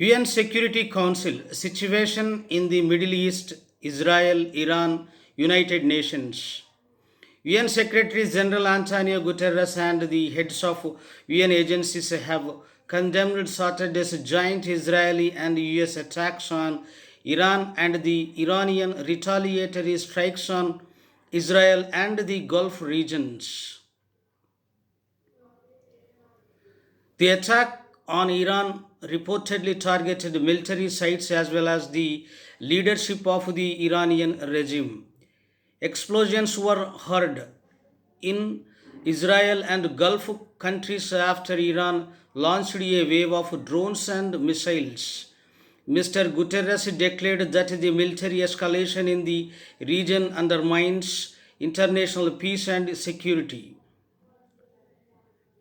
UN Security Council Situation in the Middle East, Israel, Iran, United Nations. UN Secretary General Antonio Guterres and the heads of UN agencies have condemned Saturday's joint Israeli and US attacks on Iran and the Iranian retaliatory strikes on Israel and the Gulf regions. The attack on Iran reportedly targeted military sites as well as the leadership of the Iranian regime. Explosions were heard in Israel and Gulf countries after Iran launched a wave of drones and missiles. Mr. Guterres declared that the military escalation in the region undermines international peace and security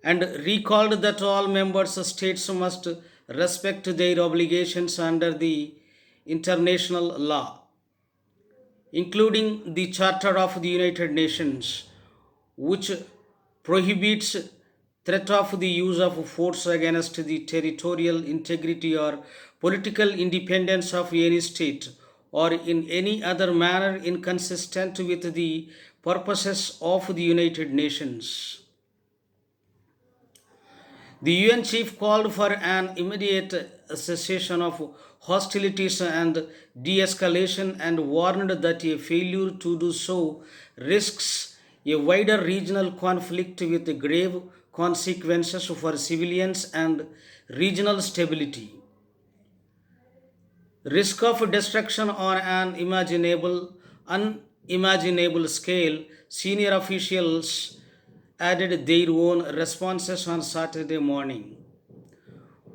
and recalled that all member states must respect their obligations under the international law, including the Charter of the United Nations, which prohibits threat of the use of force against the territorial integrity or political independence of any state or in any other manner inconsistent with the purposes of the United Nations. The UN chief called for an immediate cessation of hostilities and de escalation and warned that a failure to do so risks a wider regional conflict with grave consequences for civilians and regional stability. Risk of destruction on an unimaginable scale, senior officials added their own responses on Saturday morning.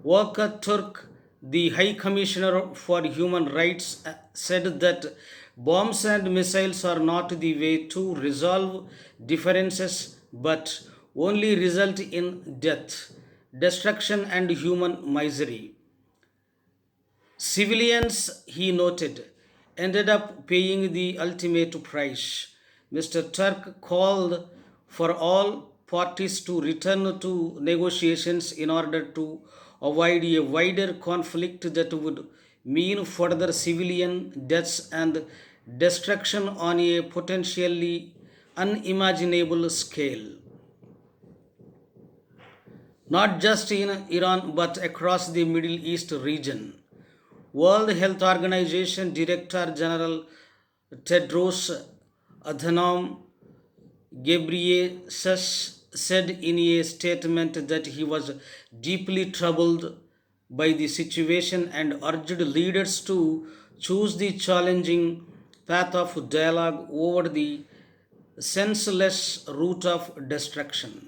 Volker Turk, the High Commissioner for Human Rights, said that bombs and missiles are not the way to resolve differences but only result in death, destruction, and human misery. Civilians, he noted, ended up paying the ultimate price. Mr. Turk called for all parties to return to negotiations in order to avoid a wider conflict that would mean further civilian deaths and destruction on a potentially unimaginable scale, not just in Iran but across the Middle East region. World Health Organization Director General Tedros Adhanom Ghebreyesus said in a statement that he was deeply troubled by the situation and urged leaders to choose the challenging path of dialogue over the senseless route of destruction.